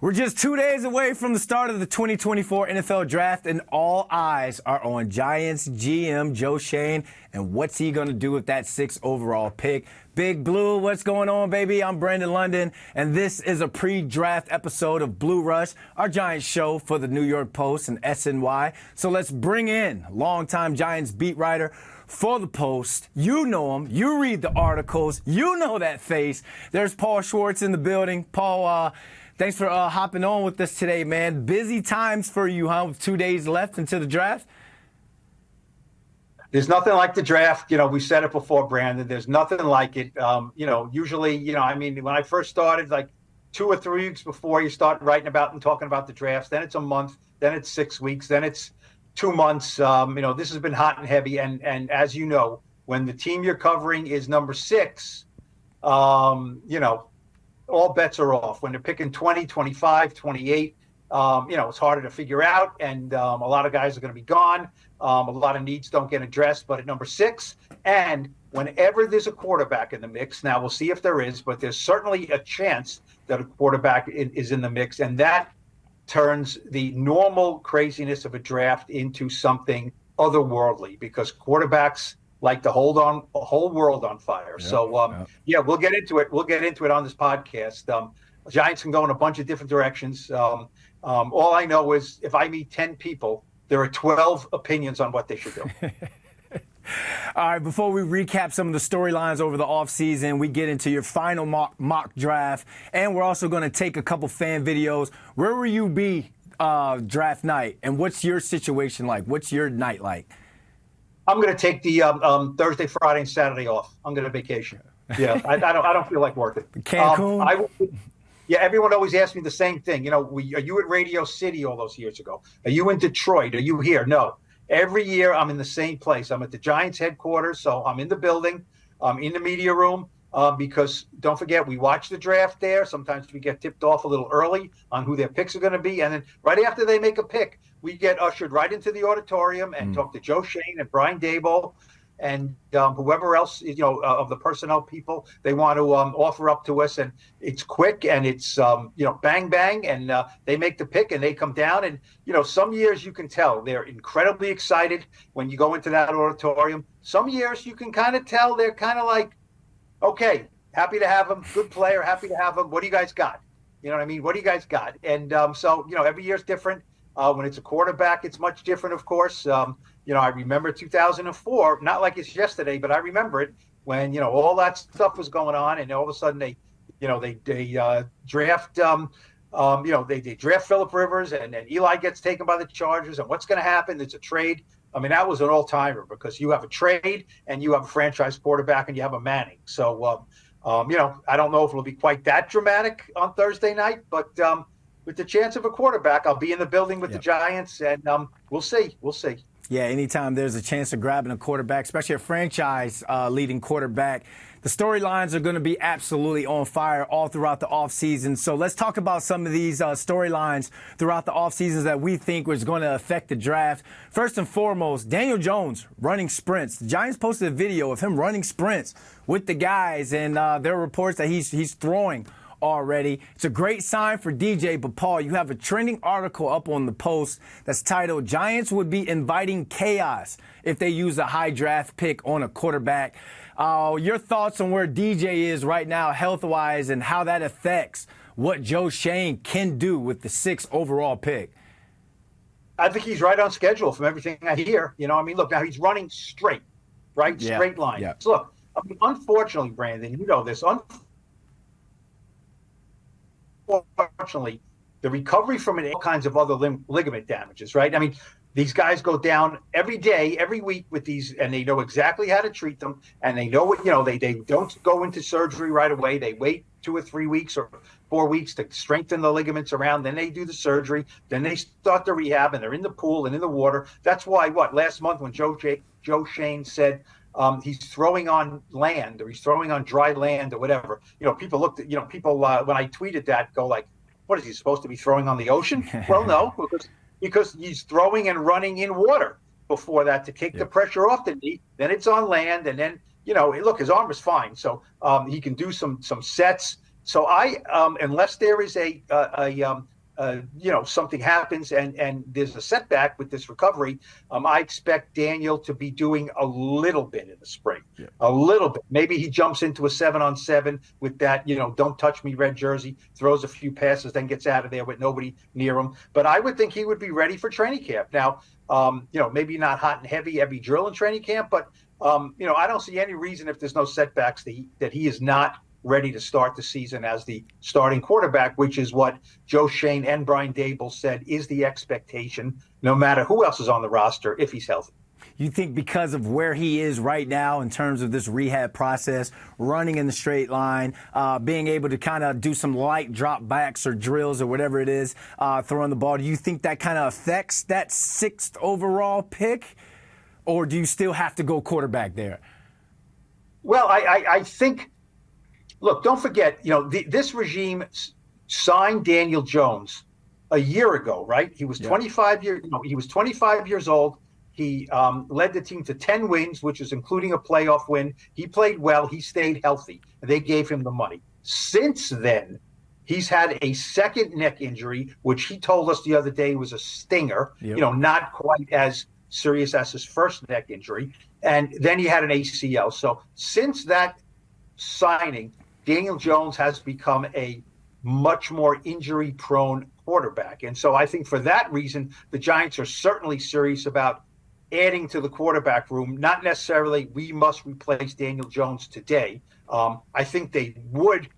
We're just 2 days away from the start of the 2024 NFL Draft, and all eyes are on Giants GM Joe Schoen and what's he going to do with that 6th overall pick. Big Blue, what's going on, baby? I'm Brandon London, and this is a pre-draft episode of Blue Rush, our Giants show for the New York Post and SNY. So let's bring in longtime Giants beat writer for the Post. You know him. You read the articles. You know that face. There's Paul Schwartz in the building. Paul, thanks for hopping on with us today, man. Busy times for you, huh? With 2 days left until the draft. There's nothing like the draft. We said it before, Brandon. There's nothing like it. Usually, when I first started, like 2 or 3 weeks before you start writing about and talking about the drafts, then it's a month, then it's 6 weeks, then it's 2 months. This has been hot and heavy. And as you know, when the team you're covering is number 6, all bets are off. When they're picking 20, 25, 28, it's harder to figure out. And a lot of guys are going to be gone. A lot of needs don't get addressed. But at number 6, and whenever there's a quarterback in the mix, now we'll see if there is, but there's certainly a chance that a quarterback is in the mix. And that turns the normal craziness of a draft into something otherworldly, because quarterbacks like to hold on a whole world on fire. We'll get into it. We'll get into it on this podcast. Giants can go in a bunch of different directions. All I know is if I meet 10 people, there are 12 opinions on what they should do. All right, before we recap some of the storylines over the offseason, we get into your final mock draft, and we're also going to take a couple fan videos. Where will you be draft night, and what's your situation like? What's your night like? I'm going to take the Thursday, Friday, and Saturday off. I'm going to vacation. Yeah, I don't feel like working. Cancun? Everyone always asks me the same thing. Are you at Radio City all those years ago? Are you in Detroit? Are you here? No. Every year I'm in the same place. I'm at the Giants headquarters, so I'm in the building. I'm in the media room because don't forget, we watch the draft there. Sometimes we get tipped off a little early on who their picks are going to be. And then right after they make a pick, we get ushered right into the auditorium and talk to Joe Schoen and Brian Daboll and whoever else, of the personnel people they want to offer up to us. And it's quick and it's, bang, bang. And they make the pick and they come down. And, some years you can tell they're incredibly excited when you go into that auditorium. Some years you can kind of tell they're kind of like, okay, happy to have him. Good player. Happy to have him. What do you guys got? You know what I mean? What do you guys got? And every year's different. When it's a quarterback, it's much different, of course. I remember 2004, not like it's yesterday, but I remember it when, all that stuff was going on, and all of a sudden they draft, they draft Phillip Rivers, and then Eli gets taken by the Chargers, and what's going to happen? It's a trade. I mean, that was an all-timer because you have a trade and you have a franchise quarterback and you have a Manning. So, I don't know if it'll be quite that dramatic on Thursday night, but with the chance of a quarterback, I'll be in the building with the Giants, and we'll see. We'll see. Yeah, anytime there's a chance of grabbing a quarterback, especially a franchise leading quarterback, the storylines are going to be absolutely on fire all throughout the offseason. So let's talk about some of these storylines throughout the offseasons that we think was going to affect the draft. First and foremost, Daniel Jones running sprints. The Giants posted a video of him running sprints with the guys, and there are reports that he's throwing already. It's a great sign for DJ, but Paul, you have a trending article up on the Post that's titled "Giants would be inviting chaos if they use a high draft pick on a quarterback." Your thoughts on where DJ is right now health-wise and how that affects what Joe Schoen can do with the 6th overall pick? I think he's right on schedule from everything I hear. Look, now he's running straight, right? Yeah. Straight line. Yeah. So look, unfortunately, Brandon, you know this, unfortunately, the recovery from all kinds of other ligament damages, right? I mean, these guys go down every day, every week with these, and they know exactly how to treat them, and they know what, they don't go into surgery right away. They wait 2 or 3 weeks or 4 weeks to strengthen the ligaments around. Then they do the surgery. Then they start the rehab, and they're in the pool and in the water. That's why, last month when Joe Schoen said he's throwing on land, or he's throwing on dry land, or whatever. People looked at, when I tweeted that, go like, what is he supposed to be throwing on the ocean? Well, no, because he's throwing and running in water before that to take the pressure off the knee. Then it's on land, and then look, his arm is fine, so he can do some sets, So unless there is something happens and there's a setback with this recovery, I expect Daniel to be doing a little bit in the spring, a little bit. Maybe he jumps into a 7-on-7 with that, don't touch me red jersey, throws a few passes, then gets out of there with nobody near him. But I would think he would be ready for training camp. Now, maybe not hot and heavy every drill in training camp, but I don't see any reason if there's no setbacks that he is not ready to start the season as the starting quarterback, which is what Joe Schoen and Brian Daboll said is the expectation, no matter who else is on the roster, if he's healthy. You think because of where he is right now in terms of this rehab process, running in the straight line, being able to kind of do some light drop backs or drills or whatever it is, throwing the ball, do you think that kind of affects that 6th overall pick? Or do you still have to go quarterback there? Well, I think, look, don't forget, this regime signed Daniel Jones a year ago, right? He was 25 years old. He led the team to 10 wins, which is including a playoff win. He played well. He stayed healthy. They gave him the money. Since then, he's had a second neck injury, which he told us the other day was a stinger, not quite as serious as his first neck injury. And then he had an ACL. So since that signing, Daniel Jones has become a much more injury-prone quarterback. And so I think for that reason, the Giants are certainly serious about adding to the quarterback room, not necessarily we must replace Daniel Jones today. I think they would,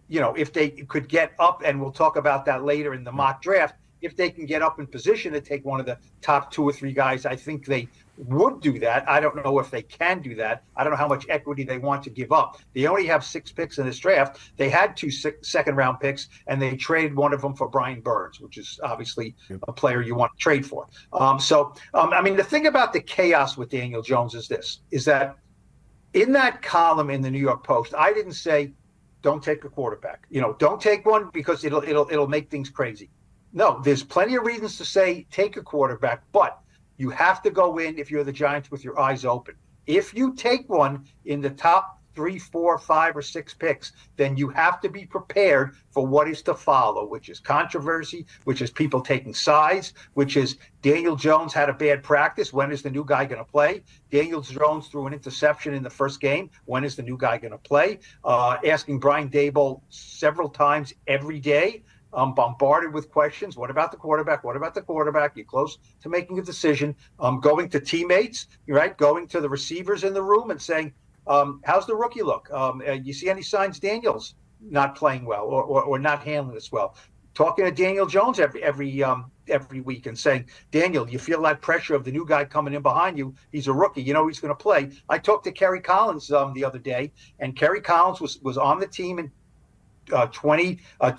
if they could get up, and we'll talk about that later in the mock draft, if they can get up in position to take one of the top 2 or 3 guys, I think they would do that. I don't know if they can do that. I don't know how much equity they want to give up. They only have 6 picks in this draft. They had 2 second-round picks, and they traded one of them for Brian Burns, which is obviously a player you want to trade for. The thing about the chaos with Daniel Jones is that in that column in the New York Post, I didn't say, don't take a quarterback. Don't take one because it'll make things crazy. No, there's plenty of reasons to say take a quarterback, but you have to go in, if you're the Giants, with your eyes open. If you take one in the top 3, 4, 5, or 6 picks, then you have to be prepared for what is to follow, which is controversy, which is people taking sides, which is Daniel Jones had a bad practice. When is the new guy going to play? Daniel Jones threw an interception in the first game. When is the new guy going to play? Asking Brian Daboll several times every day. Bombarded with questions. What about the quarterback? What about the quarterback? You're close to making a decision. Going to teammates, right? Going to the receivers in the room and saying, how's the rookie look? You see any signs Daniel's not playing well or not handling this well? Talking to Daniel Jones every week and saying, Daniel, you feel that pressure of the new guy coming in behind you? He's a rookie. He's going to play. I talked to Kerry Collins the other day, and Kerry Collins was on the team in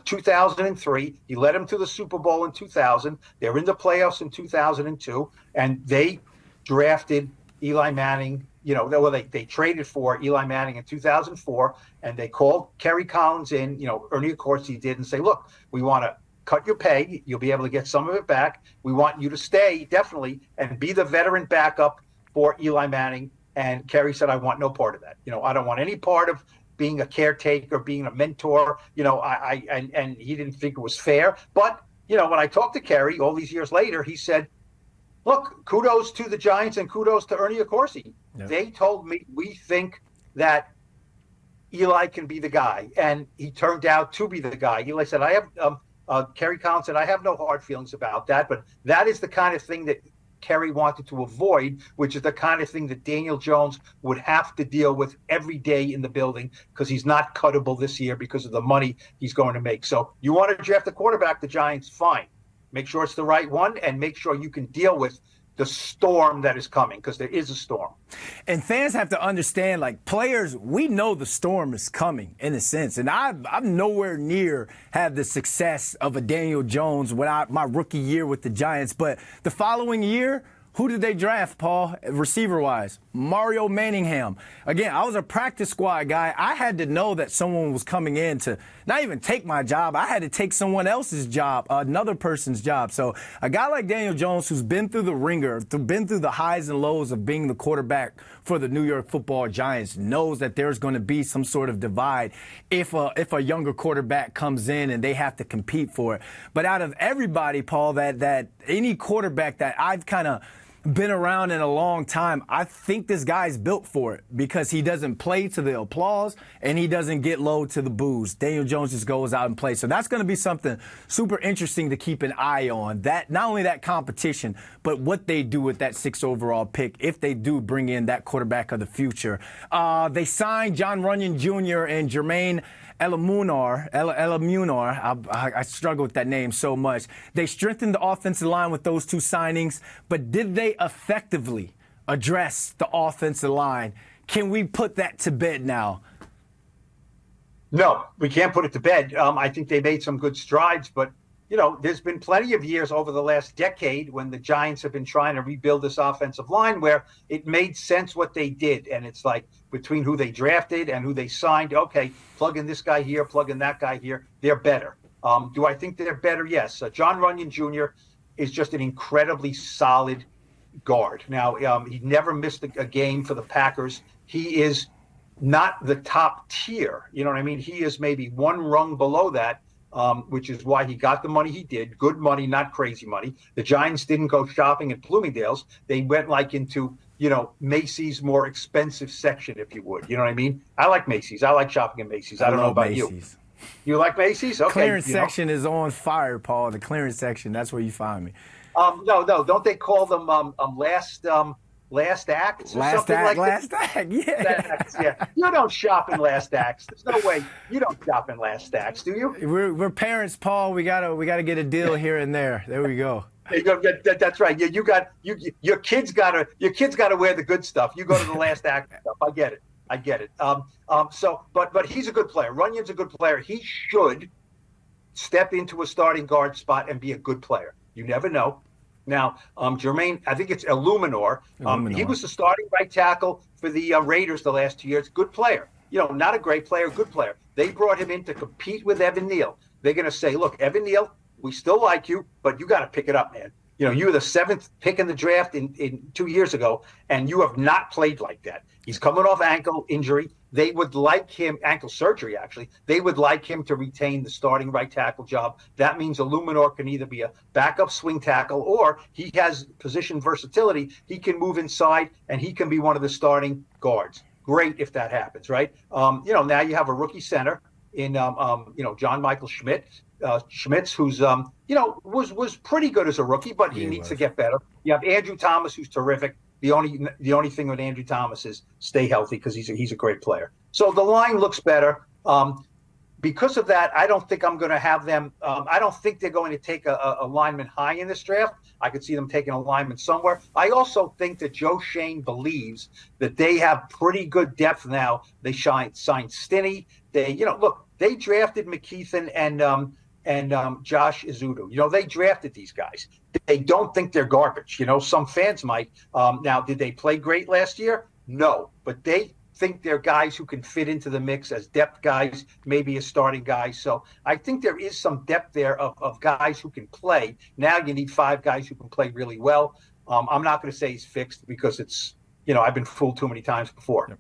2003. He led them to the Super Bowl in 2000. They're in the playoffs in 2002, and they drafted Eli Manning. They traded for Eli Manning in 2004, and they called Kerry Collins in. Ernie, of course, he did, and say, look, we want to cut your pay. You'll be able to get some of it back. We want you to stay, definitely, and be the veteran backup for Eli Manning. And Kerry said, I want no part of that. I don't want any part of being a caretaker, being a mentor, and he didn't think it was fair. But, when I talked to Kerry all these years later, he said, look, kudos to the Giants and kudos to Ernie Accorsi. Yep. They told me we think that Eli can be the guy, and he turned out to be the guy. Eli said, Kerry Collins said, I have no hard feelings about that, but that is the kind of thing that Kerry wanted to avoid, which is the kind of thing that Daniel Jones would have to deal with every day in the building because he's not cuttable this year because of the money he's going to make. So you want to draft a quarterback, the Giants, fine. Make sure it's the right one and make sure you can deal with the storm that is coming, because there is a storm. And fans have to understand, like players, we know the storm is coming in a sense. And I'm nowhere near have the success of a Daniel Jones without my rookie year with the Giants. But the following year, who did they draft, Paul, receiver-wise? Mario Manningham. Again, I was a practice squad guy. I had to know that someone was coming in to not even take my job. I had to take someone else's job, another person's job. So a guy like Daniel Jones, who's been through the ringer, been through the highs and lows of being the quarterback for the New York Football Giants knows that there's going to be some sort of divide if a younger quarterback comes in and they have to compete for it. But out of everybody, Paul, that any quarterback that I've kind of been around in a long time, I think this guy's built for it because he doesn't play to the applause and he doesn't get low to the boos. Daniel Jones just goes out and plays. So that's going to be something super interesting to keep an eye on. That not only that competition, but what they do with that 6th overall pick if they do bring in that quarterback of the future. They signed John Runyon Jr. and Jermaine Elamunar. I struggle with that name so much. They strengthened the offensive line with those 2 signings, but did they effectively address the offensive line? Can we put that to bed now? No, we can't put it to bed. I think they made some good strides, but there's been plenty of years over the last decade when the Giants have been trying to rebuild this offensive line where it made sense what they did. And it's like between who they drafted and who they signed, okay, plug in this guy here, plug in that guy here, they're better. Do I think they're better? Yes. John Runyon Jr. is just an incredibly solid guard. Now, he never missed a game for the Packers. He is not the top tier. You know what I mean? He is maybe one rung below that. Which is why he got the money he did. Good money, not crazy money. The Giants didn't go shopping at Bloomingdale's. They went into, Macy's more expensive section, if you would. You know what I mean? I like Macy's. I like shopping at Macy's. I don't know about Macy's. You like Macy's? Okay. Clearance section is on fire, Paul. The clearance section, that's where you find me. No. Don't they call them last acts or something like that? Last act, yeah. Yeah. You don't shop in last acts. There's no way you don't shop in last acts, do you? We're parents, Paul. We gotta get a deal here and there. There we go. That's right. Yeah, your kids gotta wear the good stuff. You go to the last act stuff. I get it. But he's a good player. Runyon's a good player. He should step into a starting guard spot and be a good player. You never know. Now, Jermaine, I think it's Illuminor. He was the starting right tackle for the Raiders the last 2 years. Good player. Not a great player, good player. They brought him in to compete with Evan Neal. They're going to say, look, Evan Neal, we still like you, but you got to pick it up, man. You were the 7th pick in the draft in 2 years ago, and you have not played like that. He's coming off ankle injury. They would like him, ankle surgery, actually. They would like him to retain the starting right tackle job. That means Illuminor can either be a backup swing tackle or he has position versatility. He can move inside and he can be one of the starting guards. Great if that happens, right? Now you have a rookie center in, John Michael Schmitz, who's, was pretty good as a rookie, but he needs to get better. You have Andrew Thomas, who's terrific. The only thing with Andrew Thomas is stay healthy because he's a great player. So the line looks better. Because of that, I don't think I'm going to have them. I don't think they're going to take a lineman high in this draft. I could see them taking a lineman somewhere. I also think that Joe Shane believes that they have pretty good depth now. They signed Stinney. They drafted McKeithen and Josh Izudu. They drafted these guys. They don't think they're garbage. Some fans might. Now, did they play great last year? No, but they think they're guys who can fit into the mix as depth guys, maybe as starting guys. So I think there is some depth there of guys who can play. Now you need 5 guys who can play really well. I'm not going to say he's fixed because it's, I've been fooled too many times before.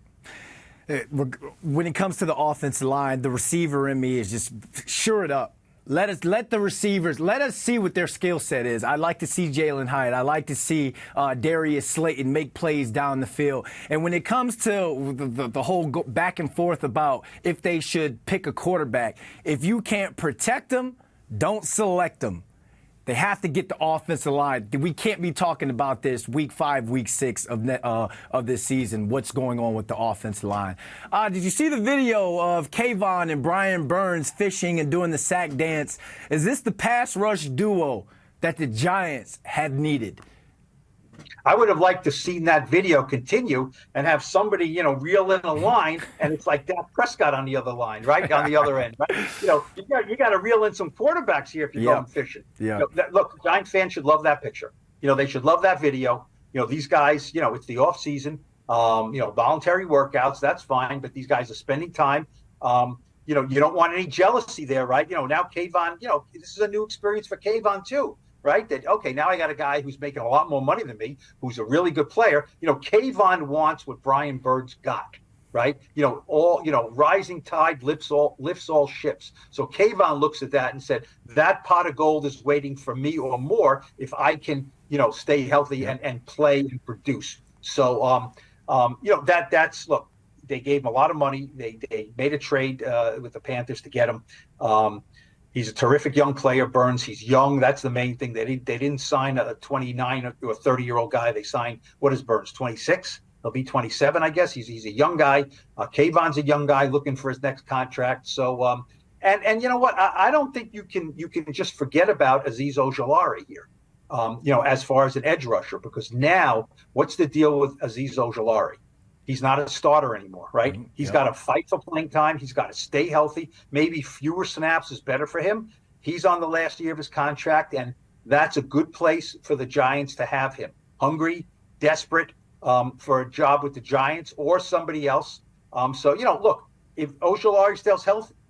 When it comes to the offensive line, the receiver in me is just sure it up. Let the receivers, let us see what their skill set is. I'd like to see Jalen Hyatt. I'd like to see Darius Slayton make plays down the field. And when it comes to the whole back and forth about if they should pick a quarterback, if you can't protect them, don't select them. They have to get the offensive line. We can't be talking about this week 5, week 6 of this season, what's going on with the offensive line. Did you see the video of Kayvon and Brian Burns fishing and doing the sack dance? Is this the pass rush duo that the Giants have needed? I would have liked to seen that video continue and have somebody, reel in a line, and it's like Dak Prescott on the other line, right? On the other end, right? You got to reel in some quarterbacks here if you're going fishing. Yeah. Look, Giant fans should love that picture. They should love that video. These guys, it's the offseason, voluntary workouts, that's fine, but these guys are spending time. You don't want any jealousy there, right? Now Kayvon, this is a new experience for Kayvon too. right? That, okay, now I got a guy who's making a lot more money than me, who's a really good player. Kayvon wants what Brian Bird's got, right? Rising tide lifts all ships. So Kayvon looks at that and said, that pot of gold is waiting for me or more if I can, stay healthy and play and produce. So, look, they gave him a lot of money. They made a trade with the Panthers to get him. He's a terrific young player, Burns. He's young. That's the main thing. They didn't sign a 29 or 30-year-old guy. They signed, what is Burns, 26? He'll be 27, I guess. He's a young guy. Kayvon's a young guy looking for his next contract. So, and you know what? I don't think you can just forget about Azeez Ojulari here, as far as an edge rusher, because now what's the deal with Azeez Ojulari? He's not a starter anymore, right? He's got to fight for playing time. He's got to stay healthy. Maybe fewer snaps is better for him. He's on the last year of his contract, and that's a good place for the Giants to have him. Hungry, desperate for a job with the Giants or somebody else. Look, if Ojulari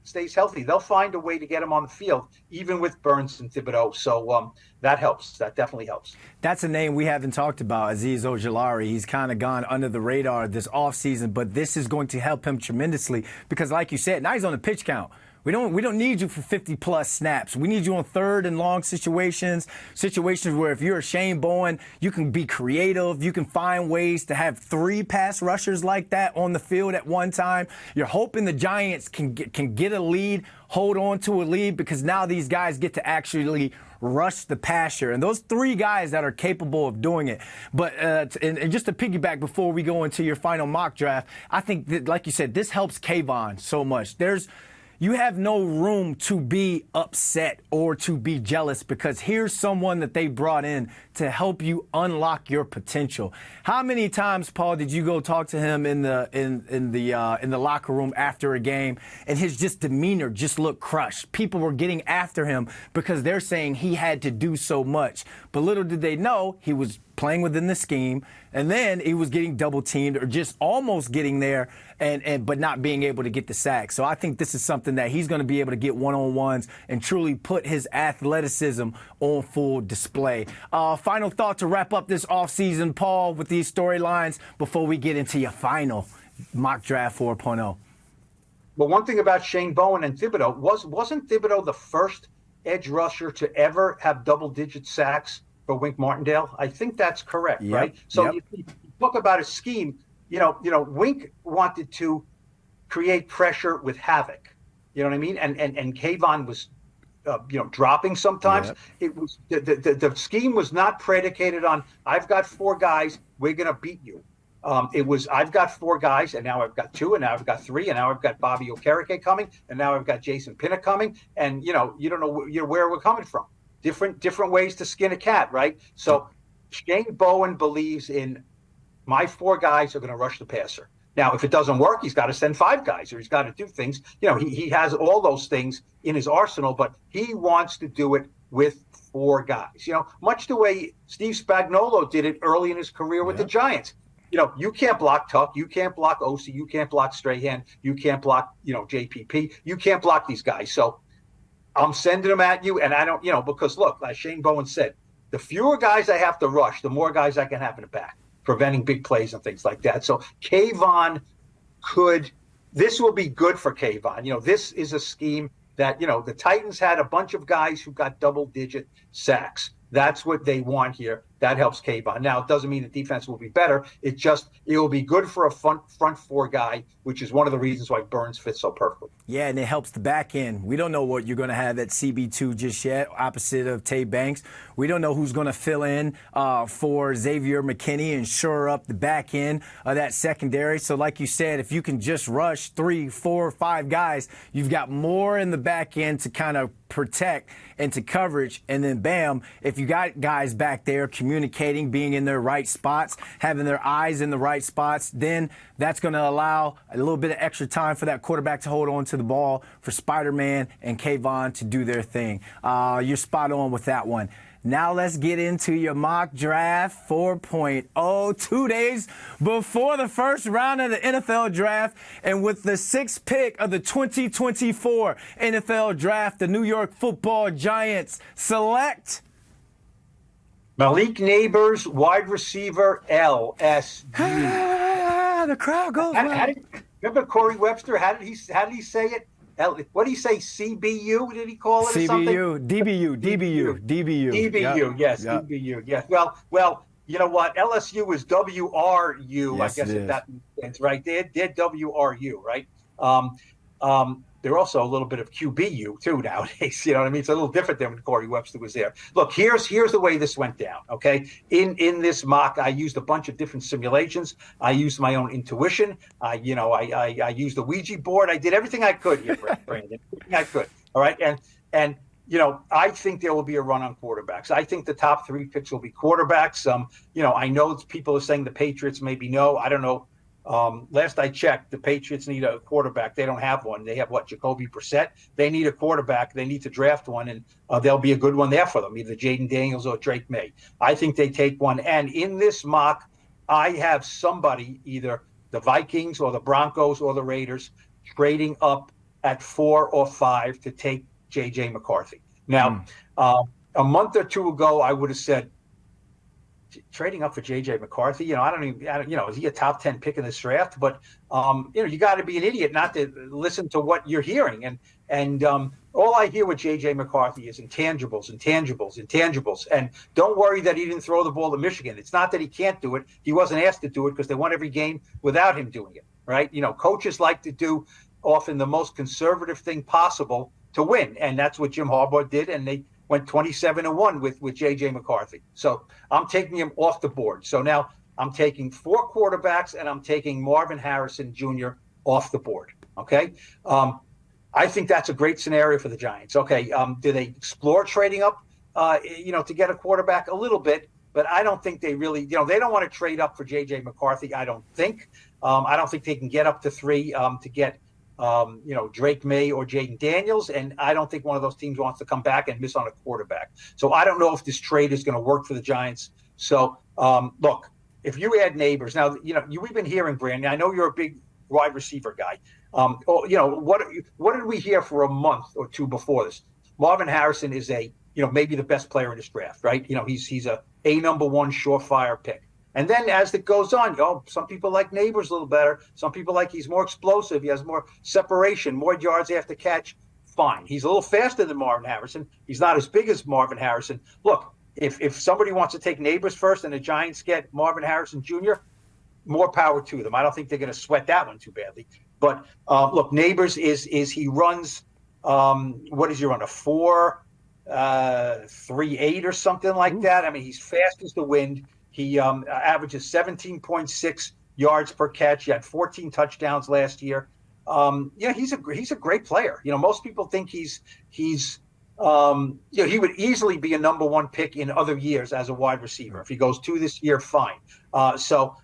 stays healthy, they'll find a way to get him on the field, even with Burns and Thibodeaux. So that helps. That definitely helps. That's a name we haven't talked about, Azeez Ojulari. He's kind of gone under the radar this offseason, but this is going to help him tremendously because, like you said, now he's on the pitch count. We don't need you for 50-plus snaps. We need you on third and long situations where if you're a Shane Bowen, you can be creative. You can find ways to have 3 pass rushers like that on the field at one time. You're hoping the Giants can get a lead, hold on to a lead, because now these guys get to actually rush the passer. And those 3 guys that are capable of doing it. But and just to piggyback before we go into your final mock draft, I think that, like you said, this helps Kayvon so much. You have no room to be upset or to be jealous because here's someone that they brought in to help you unlock your potential. How many times, Paul, did you go talk to him in the locker room after a game and his just demeanor just looked crushed? People were getting after him because they're saying he had to do so much. But little did they know he was playing within the scheme, and then he was getting double teamed or just almost getting there but not being able to get the sack. So I think this is something that he's going to be able to get one-on-ones and truly put his athleticism on full display. Final thought to wrap up this offseason, Paul, with these storylines before we get into your final mock draft 4.0. Well, one thing about Shane Bowen and Thibodeaux wasn't Thibodeaux the first edge rusher to ever have double-digit sacks for Wink Martindale? I think that's correct, right? So you talk about a scheme. Wink wanted to create pressure with havoc. You know what I mean? And Kayvon was, dropping sometimes. It was the scheme was not predicated on I've got 4 guys, we're gonna beat you. It was I've got 4 guys, and now I've got 2, and now I've got 3, and now I've got Bobby Okereke coming, and now I've got Jason Pinnock coming, and you don't know where we're coming from. Different ways to skin a cat, right? So Shane Bowen believes in my 4 guys are going to rush the passer. Now, if it doesn't work, he's got to send 5 guys, or he's got to do things. He has all those things in his arsenal, but he wants to do it with 4 guys. Much the way Steve Spagnuolo did it early in his career with the Giants. You can't block Tuck, you can't block Osi, you can't block Strahan, you can't block, JPP, you can't block these guys. So I'm sending them at you, and I don't, because look, like Shane Bowen said, the fewer guys I have to rush, the more guys I can have in the back, preventing big plays and things like that. So Kayvon this will be good for Kayvon. This is a scheme that, the Titans had a bunch of guys who got double-digit sacks. That's what they want here. That helps Kayvon. Now, it doesn't mean the defense will be better. It will be good for a front 4 guy, which is one of the reasons why Burns fits so perfectly. Yeah, and it helps the back end. We don't know what you're going to have at CB2 just yet, opposite of Tay Banks. We don't know who's going to fill in for Xavier McKinney and shore up the back end of that secondary. So like you said, if you can just rush 3, 4, 5 guys, you've got more in the back end to kind of protect and to coverage. And then, bam, if you got guys back there communicating, being in their right spots, having their eyes in the right spots, then that's going to allow a little bit of extra time for that quarterback to hold on to the ball, for Spider-Man and Kayvon to do their thing. You're spot on with that one. Now let's get into your mock draft 4.0, 2 days before the first round of the NFL draft. And with the 6th pick of the 2024 NFL draft, the New York Football Giants select Malik Neighbors, wide receiver, LSU. The crowd goes wild. Remember Corey Webster? How did he say it? What did he say? CBU? Did he call it or something? CBU, DBU. DBU, yes, Yep. DBU, yes. Well, you know what? LSU is WRU. Yes, I guess it if is. that makes sense, right? They're WRU, right? They're also a little bit of QBU too nowadays. You know what I mean? It's a little different than when Corey Webster was there. Look, here's the way this went down. Okay, in this mock, I used a bunch of different simulations. I used my own intuition. I used the Ouija board. I did everything I could here, Brandon. Everything I could. All right, and I think there will be a run on quarterbacks. I think the top 3 picks will be quarterbacks. I know people are saying the Patriots maybe no. I don't know. Last I checked, the Patriots need a quarterback. They don't have one. They have Jacoby Brissett. They need a quarterback. They need to draft one, and there'll be a good one there for them, either Jaden Daniels or Drake May. I think they take one. And in this mock, I have somebody, either the Vikings or the Broncos or the Raiders, trading up at 4 or 5 to take J.J. McCarthy. Now, a month or two ago, I would have said, trading up for J.J. McCarthy, is he a top 10 pick in this draft? But, you got to be an idiot not to listen to what you're hearing. And all I hear with J.J. McCarthy is intangibles. And don't worry that he didn't throw the ball to Michigan. It's not that he can't do it. He wasn't asked to do it because they won every game without him doing it, right? Coaches like to do often the most conservative thing possible to win. And that's what Jim Harbaugh did. And they went 27-1 with J.J. McCarthy. So I'm taking him off the board. So now I'm taking 4 quarterbacks, and I'm taking Marvin Harrison Jr. off the board. Okay. I think that's a great scenario for the Giants. Okay. Do they explore trading up, to get a quarterback? A little bit, but I don't think they really, they don't want to trade up for J.J. McCarthy. I don't think. I don't think they can get up to 3 to get Drake May or Jaden Daniels, and I don't think one of those teams wants to come back and miss on a quarterback. So I don't know if this trade is going to work for the Giants. So look, if you add Neighbors, now we've been hearing, Brandon, I know you're a big wide receiver guy. What did we hear for a month or two before this? Marvin Harrison is maybe the best player in this draft, right? He's a number 1 surefire pick. And then as it goes on, some people like Neighbors a little better. Some people like he's more explosive. He has more separation, more yards after catch. Fine. He's a little faster than Marvin Harrison. He's not as big as Marvin Harrison. Look, if somebody wants to take Neighbors first and the Giants get Marvin Harrison Jr., more power to them. I don't think they're going to sweat that one too badly. But look, Neighbors he runs, what does he run, a 4.38 or something like that? I mean, he's fast as the wind. He averages 17.6 yards per catch. He had 14 touchdowns last year. He's a great player. Most people think he would easily be a number 1 pick in other years as a wide receiver. If he goes 2 this year, fine. So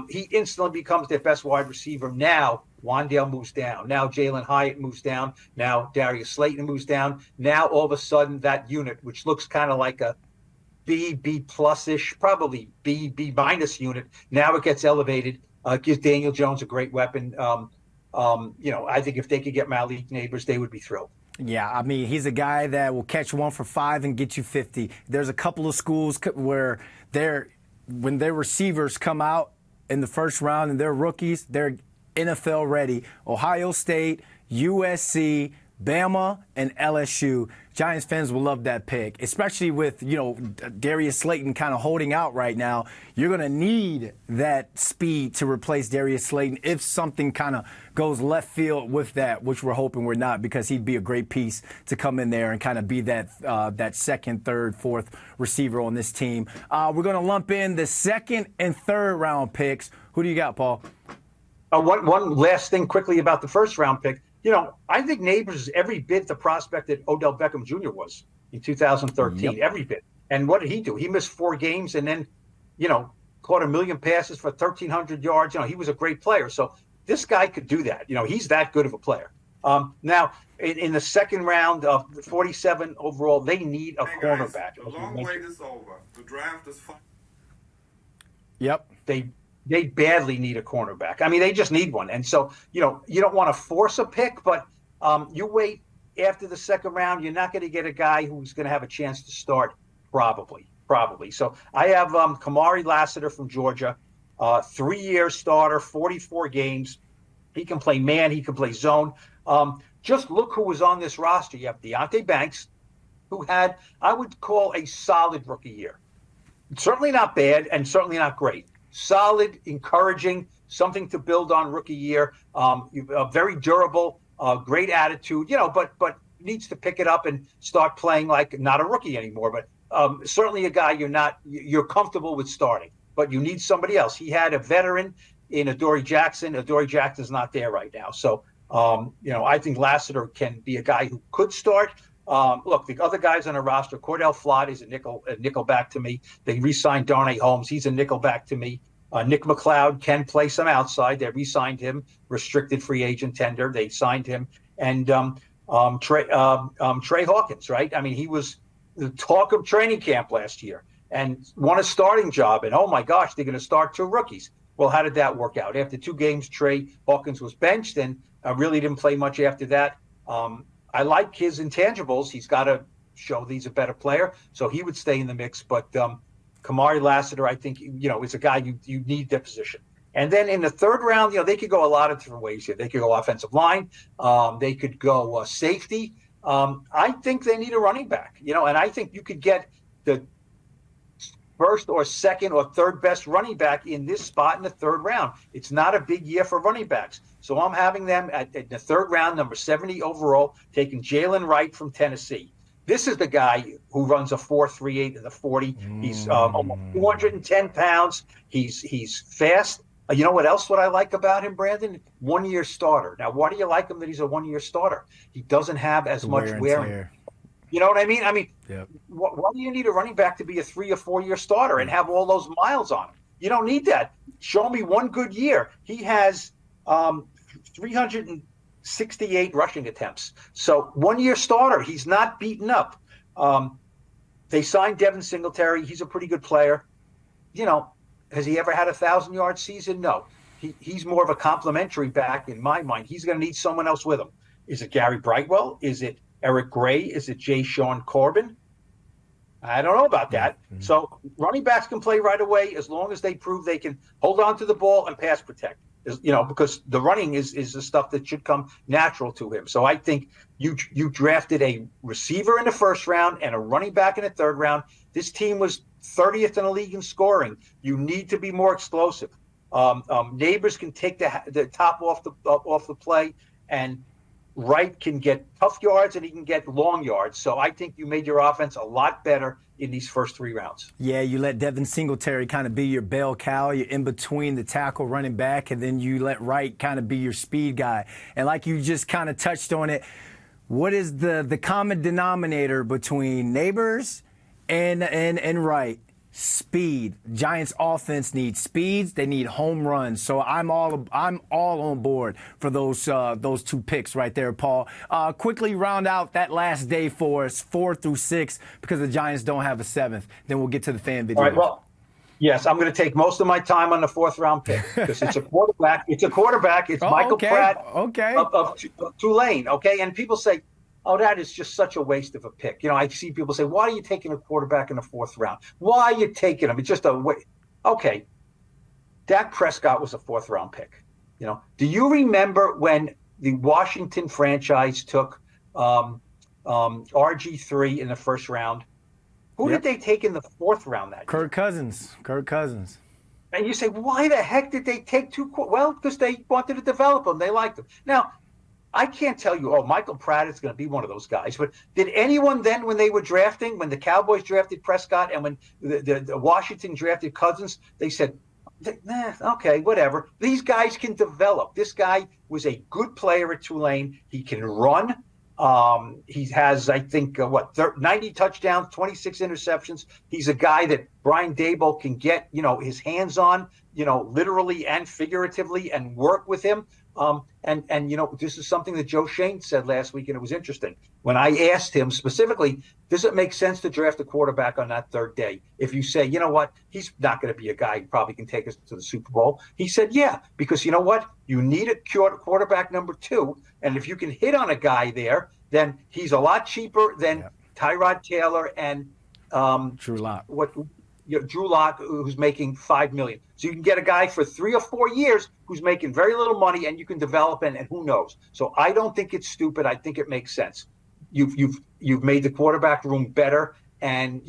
he instantly becomes their best wide receiver. Now Wan'Dale moves down. Now Jalen Hyatt moves down. Now Darius Slayton moves down. Now all of a sudden that unit, which looks kind of like a B plus-ish, probably B minus unit. Now it gets elevated. Gives Daniel Jones a great weapon. I think if they could get Malik Neighbors, they would be thrilled. Yeah, I mean, he's a guy that will catch 1 for 5 and get you 50. There's a couple of schools where when their receivers come out in the first round and they're rookies, they're NFL ready. Ohio State, USC, Bama, and LSU. Giants fans will love that pick, especially with, Darius Slayton kind of holding out right now. You're going to need that speed to replace Darius Slayton if something kind of goes left field with that, which we're hoping we're not, because he'd be a great piece to come in there and kind of be that second, third, fourth receiver on this team. We're going to lump in the 2nd and 3rd round picks. Who do you got, Paul? One last thing quickly about the 1st round pick. I think Neighbors is every bit the prospect that Odell Beckham Jr. was in 2013, every bit. And what did he do? He missed 4 games and then, caught 1 million passes for 1,300 yards. He was a great player. So this guy could do that. He's that good of a player. Now, in the 2nd round of 47 overall, they need a cornerback. The long wait is over. The draft is fun. Yep. They badly need a cornerback. I mean, they just need one. And so, you don't want to force a pick, but you wait after the 2nd round, you're not going to get a guy who's going to have a chance to start, probably. probably. So I have Kamari Lassiter from Georgia, 3-year starter, 44 games. He can play man. He can play zone. Just look who was on this roster. You have Deonte Banks, who had, I would call, a solid rookie year. Certainly not bad and certainly not great. Solid, encouraging, something to build on rookie year. Very durable, great attitude, but needs to pick it up and start playing like not a rookie anymore. But certainly a guy you're comfortable with starting, but you need somebody else. He had a veteran in Adoree Jackson. Adoree Jackson's not there right now. So, I think Lassiter can be a guy who could start. Look, the other guys on the roster, Cordell Flott is a nickel back to me. They re-signed Darnay Holmes. He's a nickel back to me. Nick McLeod can play some outside. They re-signed him, restricted free agent tender. They signed him. And Trey Hawkins, right? I mean, he was the talk of training camp last year and won a starting job. And, oh, my gosh, they're going to start 2 rookies. Well, how did that work out? After 2 games, Trey Hawkins was benched and really didn't play much after that. I like his intangibles. He's got to show that he's a better player, so he would stay in the mix. But Kamari Lassiter, I think, is a guy you need that position. And then in the 3rd round, they could go a lot of different ways here. They could go offensive line. They could go safety. I think they need a running back, and I think you could get the first or second or third best running back in this spot in the 3rd round. It's not a big year for running backs. So I'm having them at the 3rd round, number 70 overall, taking Jalen Wright from Tennessee. This is the guy who runs a 4.38 in the 40. He's almost 210 pounds. He's fast. You know what else? What I like about him, Brandon? 1-year starter. Now, why do you like him that he's a 1-year starter? He doesn't have as much wear. You know what I mean? Yep. Why do you need a running back to be a 3 or 4-year starter and have all those miles on him? You don't need that. Show me one good year. He has 368 rushing attempts. So 1-year starter. He's not beaten up. They signed Devin Singletary. He's a pretty good player. Has he ever had a 1,000-yard season? No. He's more of a complimentary back in my mind. He's going to need someone else with him. Is it Gary Brightwell? Is it Eric Gray? Is it Jay Sean Corbin? I don't know about that. Mm-hmm. So running backs can play right away as long as they prove they can hold on to the ball and pass protect. Because the running is the stuff that should come natural to him. So I think you drafted a receiver in the 1st round and a running back in the 3rd round. This team was 30th in the league in scoring. You need to be more explosive. Neighbors can take the top off the play, and Wright can get tough yards and he can get long yards. So I think you made your offense a lot better in these first 3 rounds. Yeah, you let Devin Singletary kind of be your bell cow. You're in between the tackle running back, and then you let Wright kind of be your speed guy. And like you just kind of touched on it, what is the common denominator between Neighbors and Wright? Speed. Giants offense needs speeds. They need home runs. So I'm all on board for those 2 picks right there, Paul. Quickly round out that last day for us, 4 through 6, because the Giants don't have a 7th. Then we'll get to the fan video. All right. Well, yes, I'm going to take most of my time on the 4th round pick because it's a quarterback. It's Michael Pratt of Tulane. Okay, and people say, oh, that is just such a waste of a pick. I see people say, why are you taking a quarterback in the 4th round? Why are you taking him? It's just a waste. Okay. Dak Prescott was a 4th round pick. Do you remember when the Washington franchise took RG3 in the 1st round? Who did they take in the 4th round that year? Kirk Cousins. And you say, why the heck did they take 2? Well, because they wanted to develop him. They liked him. Now, I can't tell you, Michael Pratt is going to be one of those guys. But did anyone then, when they were drafting, when the Cowboys drafted Prescott and when the Washington drafted Cousins, they said, okay, whatever. These guys can develop. This guy was a good player at Tulane. He can run. He has, I think, 90 touchdowns, 26 interceptions. He's a guy that Brian Daboll can get, his hands on, literally and figuratively, and work with him. This is something that Joe Shane said last week, and it was interesting. When I asked him specifically, does it make sense to draft a quarterback on that 3rd day? If you say, you know what, he's not going to be a guy who probably can take us to the Super Bowl. He said, yeah, because you know what? You need a quarterback number 2. And if you can hit on a guy there, then he's a lot cheaper than Tyrod Taylor and Drew Lock. Drew Lock, who's making $5 million. So you can get a guy for 3 or 4 years who's making very little money, and you can develop and who knows. So I don't think it's stupid. I think it makes sense. You've made the quarterback room better, and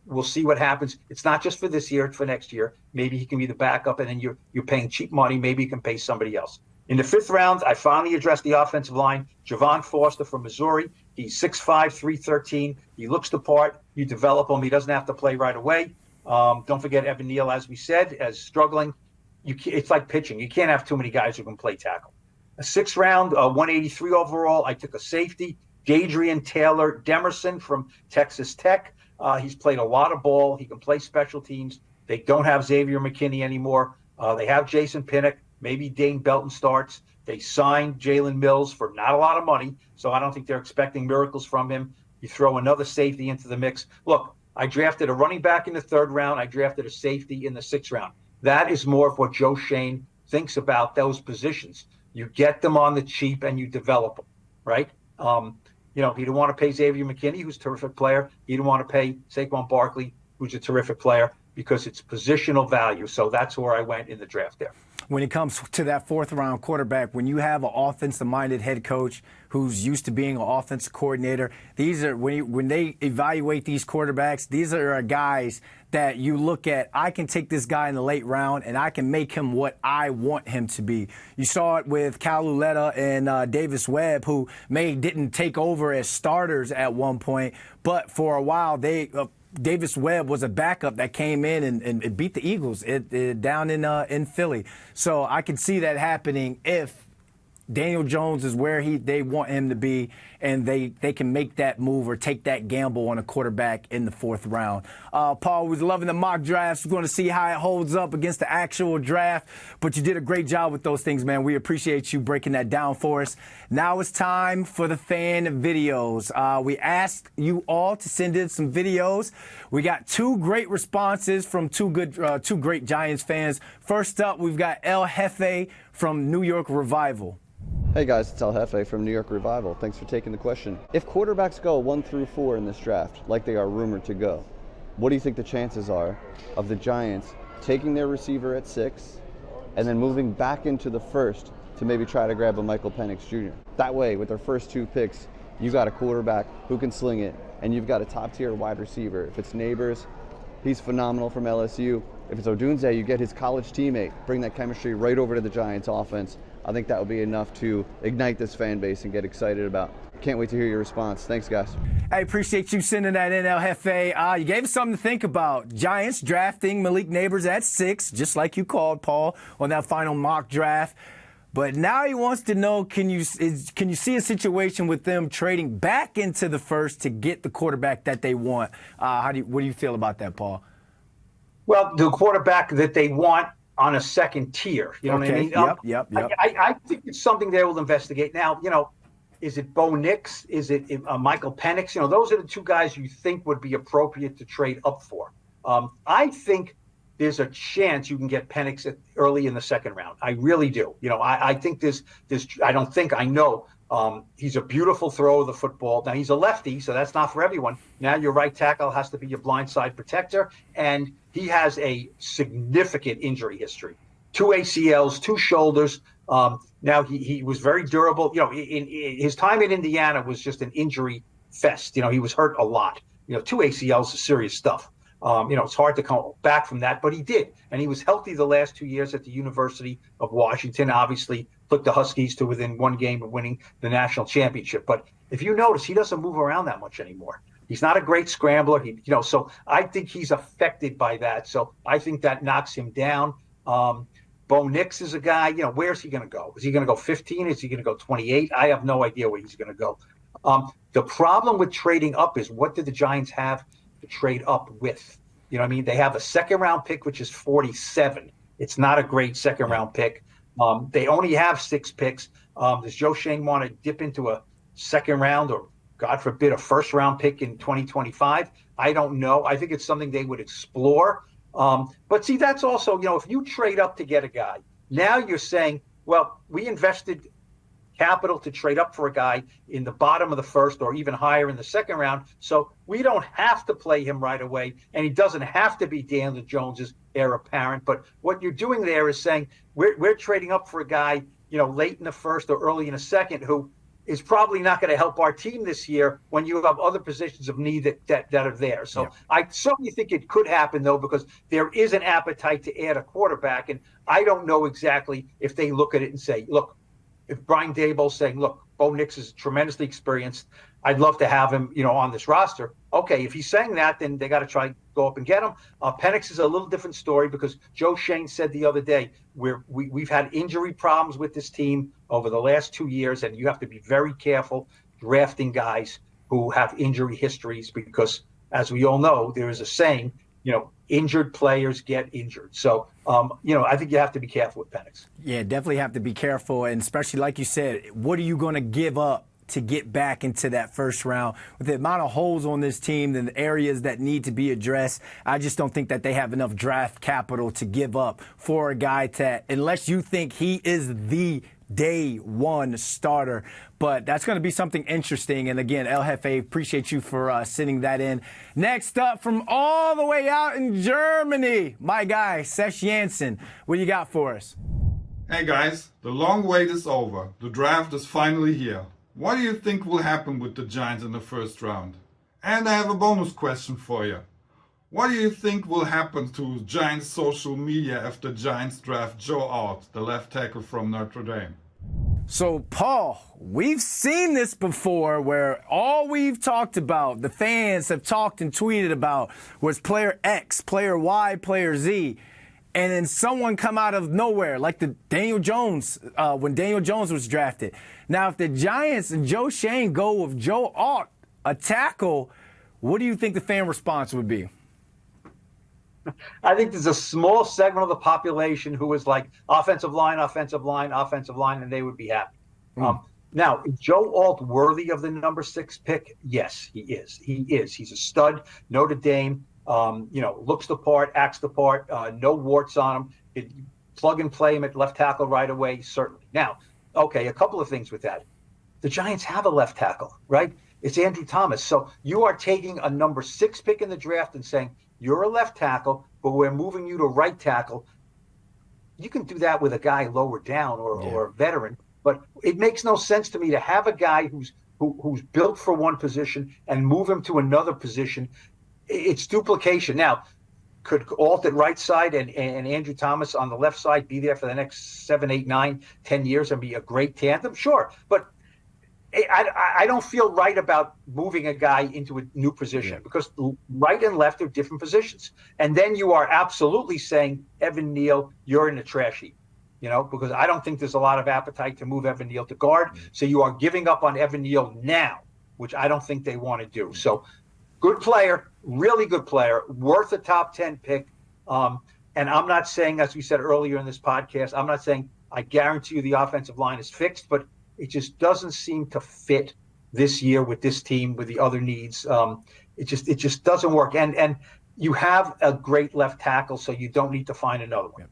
we'll see what happens. It's not just for this year; it's for next year. Maybe he can be the backup, and then you're paying cheap money. Maybe you can pay somebody else. In the 5th round, I finally addressed the offensive line. Javon Foster from Missouri. He's 6'5", 313. He looks the part. You develop him. He doesn't have to play right away. Don't forget Evan Neal, as we said, as struggling. It's like pitching. You can't have too many guys who can play tackle. A 6th round, 183 overall. I took a safety, Dadrian Taylor Demerson from Texas Tech. He's played a lot of ball. He can play special teams. They don't have Xavier McKinney anymore. They have Jason Pinnock. Maybe Dane Belton starts. They signed Jalen Mills for not a lot of money, so I don't think they're expecting miracles from him. You throw another safety into the mix. Look, I drafted a running back in the 3rd round. I drafted a safety in the 6th round. That is more of what Joe Schoen thinks about those positions. You get them on the cheap and you develop them, right? He didn't want to pay Xavier McKinney, who's a terrific player. He didn't want to pay Saquon Barkley, who's a terrific player, because it's positional value. So that's where I went in the draft there. When it comes to that 4th round quarterback, when you have an offensive-minded head coach who's used to being an offensive coordinator, these are when they evaluate these quarterbacks, these are guys that you look at. I can take this guy in the late round and I can make him what I want him to be. You saw it with Cal Uletta and Davis Webb, who didn't take over as starters at one point, but for a while Davis Webb was a backup that came in and beat the Eagles down in Philly. So I can see that happening if Daniel Jones is where they want him to be, and they can make that move or take that gamble on a quarterback in the 4th round. Paul was loving the mock drafts. We're going to see how it holds up against the actual draft, but you did a great job with those things, man. We appreciate you breaking that down for us. Now it's time for the fan videos. We asked you all to send in some videos. We got 2 great responses from 2 great Giants fans. First up, we've got El Jefe from New York Revival. Hey guys, it's El Jefe from New York Revival. Thanks for taking the question. If quarterbacks go 1 through 4 in this draft, like they are rumored to go, what do you think the chances are of the Giants taking their receiver at 6 and then moving back into the 1st to maybe try to grab a Michael Penix Jr.? That way, with their first 2 picks, you got a quarterback who can sling it, and you've got a top-tier wide receiver. If it's Neighbors, he's phenomenal from LSU. If it's Odunze, you get his college teammate, bring that chemistry right over to the Giants offense. I think that would be enough to ignite this fan base and get excited about. Can't wait to hear your response. Thanks, guys. I appreciate you sending that in, El Jefe. You gave us something to think about. Giants drafting Malik Neighbors at 6, just like you called, Paul, on that final mock draft. But now he wants to know, can you see a situation with them trading back into the 1st to get the quarterback that they want? What do you feel about that, Paul? Well, the quarterback that they want on a 2nd tier. You know what I mean? Yep. I think it's something they will investigate. Now, is it Bo Nix? Is it Michael Penix? Those are the 2 guys you think would be appropriate to trade up for. I think there's a chance you can get Penix early in the 2nd round. I really do. I think I know he's a beautiful thrower of the football. Now, he's a lefty, so that's not for everyone. Now, your right tackle has to be your blindside protector, and he has a significant injury history. 2 ACLs, 2 shoulders. Now, he was very durable. In his time in Indiana was just an injury fest. He was hurt a lot. 2 ACLs is serious stuff. It's hard to come back from that, but he did. And he was healthy the last 2 years at the University of Washington, obviously took the Huskies to within 1 game of winning the national championship. But if you notice, he doesn't move around that much anymore. He's not a great scrambler. So I think he's affected by that. So I think that knocks him down. Bo Nix is a guy, where's he going to go? Is he going to go 15? Is he going to go 28? I have no idea where he's going to go. The problem with trading up is, what did the Giants have to trade up with? They have a 2nd round pick, which is 47. It's not a great 2nd round pick. They only have 6 picks. Does Joe Schoen want to dip into a 2nd round, or God forbid, a 1st round pick in 2025? I don't know. I think it's something they would explore. But see, that's also, if you trade up to get a guy, now you're saying, well, we invested capital to trade up for a guy in the bottom of the first or even higher in the second round. So we don't have to play him right away, and he doesn't have to be Daniel Jones's heir apparent. But what you're doing there is saying we're trading up for a guy, late in the first or early in the second, who is probably not going to help our team this year when you have other positions of need that are there. So I certainly think it could happen, though, because there is an appetite to add a quarterback. And I don't know exactly if they look at it and say, look, if Brian Daboll's saying, look, Bo Nix is tremendously experienced, I'd love to have him, on this roster. Okay, if he's saying that, then they got to try go up and get him. Penix is a little different story because Joe Schoen said the other day we've had injury problems with this team over the last 2 years, and you have to be very careful drafting guys who have injury histories because, as we all know, there is a saying, injured players get injured. So, I think you have to be careful with Penix. Yeah, definitely have to be careful, and especially like you said, what are you going to give up to get back into that first round? With the amount of holes on this team and the areas that need to be addressed, I just don't think that they have enough draft capital to give up for a guy unless you think he is the day one starter. But that's going to be something interesting. And again, El Jefe, appreciate you for sending that in. Next up, from all the way out in Germany, my guy, Sesh Jansen. What do you got for us? Hey guys, the long wait is over. The draft is finally here. What do you think will happen with the Giants in the first round? And I have a bonus question for you. What do you think will happen to Giants social media after Giants draft Joe Alt, the left tackle from Notre Dame? So, Paul, we've seen this before where all we've talked about, the fans have talked and tweeted about, was player X, player Y, player Z. And then someone come out of nowhere, like the Daniel Jones, when Daniel Jones was drafted. Now, if the Giants and Joe Schoen go with Joe Alt, a tackle, what do you think the fan response would be? I think there's a small segment of the population who is like offensive line, and they would be happy. Now, is Joe Alt worthy of the number 6 pick? Yes, he is. He's a stud. Notre Dame. Looks the part, acts the part, no warts on him. Plug and play him at left tackle right away, certainly. Now, okay, a couple of things with that. The Giants have a left tackle, right? It's Andrew Thomas. So you are taking a number 6 pick in the draft and saying, you're a left tackle, but we're moving you to right tackle. You can do that with a guy lower down or a veteran, but it makes no sense to me to have a guy who's built for one position and move him to another position. It's duplication. Now, could Alt at right side and Andrew Thomas on the left side be there for the next 7, 8, 9, 10 years and be a great tandem? Sure. But I don't feel right about moving a guy into a new position because right and left are different positions. And then you are absolutely saying, Evan Neal, you're in the trash heap, because I don't think there's a lot of appetite to move Evan Neal to guard. So you are giving up on Evan Neal now, which I don't think they want to do. So good player, really good player, worth a top 10 pick. And I'm not saying, as we said earlier in this podcast, I'm not saying I guarantee you the offensive line is fixed, but it just doesn't seem to fit this year with this team, with the other needs. It just doesn't work. And you have a great left tackle, so you don't need to find another one.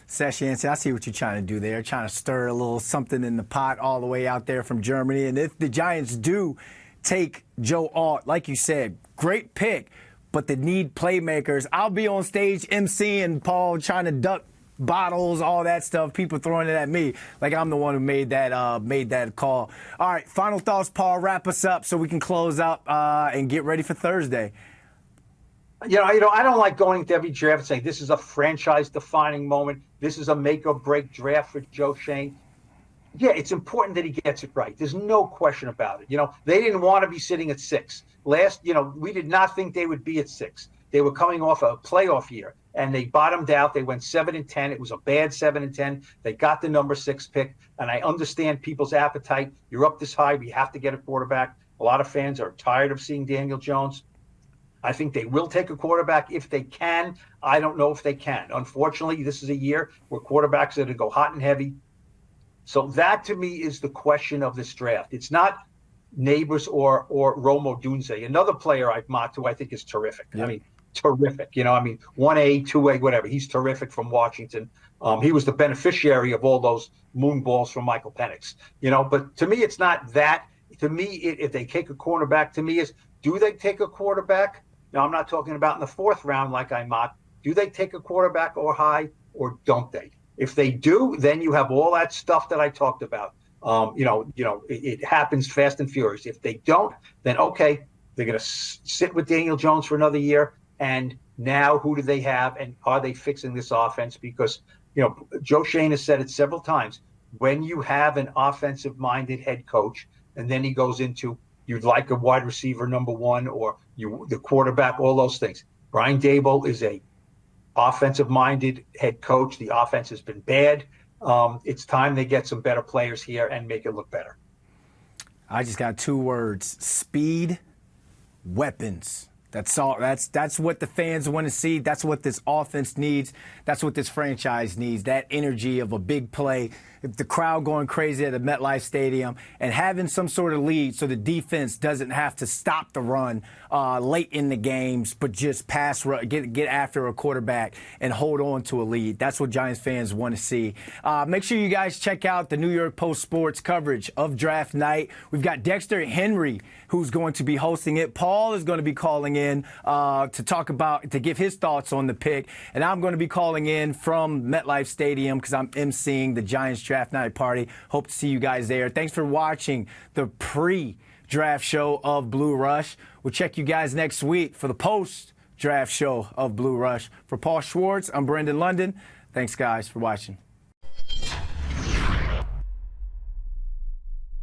Sesh Jansen, I see what you're trying to do there, trying to stir a little something in the pot all the way out there from Germany. And if the Giants do take Joe Alt, like you said, great pick, but they need playmakers. I'll be on stage emceeing, Paul, trying to duck bottles, all that stuff, people throwing it at me like I'm the one who made that call. All right, final thoughts, Paul. Wrap us up so we can close up and get ready for Thursday. I don't like going to every draft and saying this is a franchise-defining moment. This is a make-or-break draft for Joe Schoen. Yeah, it's important that he gets it right. There's no question about it. They didn't want to be sitting at 6. We did not think they would be at 6. They were coming off a playoff year, and they bottomed out. They went 7-10. It was a bad 7-10. They got the number 6 pick, and I understand people's appetite. You're up this high. We have to get a quarterback. A lot of fans are tired of seeing Daniel Jones. I think they will take a quarterback if they can. I don't know if they can. Unfortunately, this is a year where quarterbacks are going to go hot and heavy. So that, to me, is the question of this draft. It's not Neighbors or Rome Odunze, another player I've mocked who I think is terrific. Yeah. I mean, terrific. I mean, 1A, 2A, whatever. He's terrific from Washington. He was the beneficiary of all those moon balls from Michael Penix. But to me, it's not that. To me, if they take a cornerback, to me is, do they take a quarterback? Now, I'm not talking about in the 4th round like I mocked. Do they take a quarterback or high, or don't they? If they do, then you have all that stuff that I talked about. It happens fast and furious. If they don't, then okay, they're going to sit with Daniel Jones for another year. And now who do they have? And are they fixing this offense? Because, Joe Schoen has said it several times. When you have an offensive-minded head coach, and then he goes into, you'd like a wide receiver number 1, or the quarterback, all those things. Brian Daboll is a offensive-minded head coach. The offense has been bad. It's time they get some better players here and make it look better. I just got 2 words: speed, weapons. That's all. That's what the fans want to see. That's what this offense needs. That's what this franchise needs. That energy of a big play, the crowd going crazy at the MetLife Stadium, and having some sort of lead so the defense doesn't have to stop the run late in the games, but just pass, get after a quarterback and hold on to a lead. That's what Giants fans want to see. Make sure you guys check out the New York Post Sports coverage of draft night. We've got Dexter Henry, who's going to be hosting it. Paul is going to be calling in to give his thoughts on the pick, and I'm going to be calling in from MetLife Stadium because I'm emceeing the Giants draft night party. Hope to see you guys there. Thanks for watching the pre-draft show of Blue Rush. We'll check you guys next week for the post-draft show of Blue Rush. For Paul Schwartz, I'm Brendan London. Thanks, guys, for watching.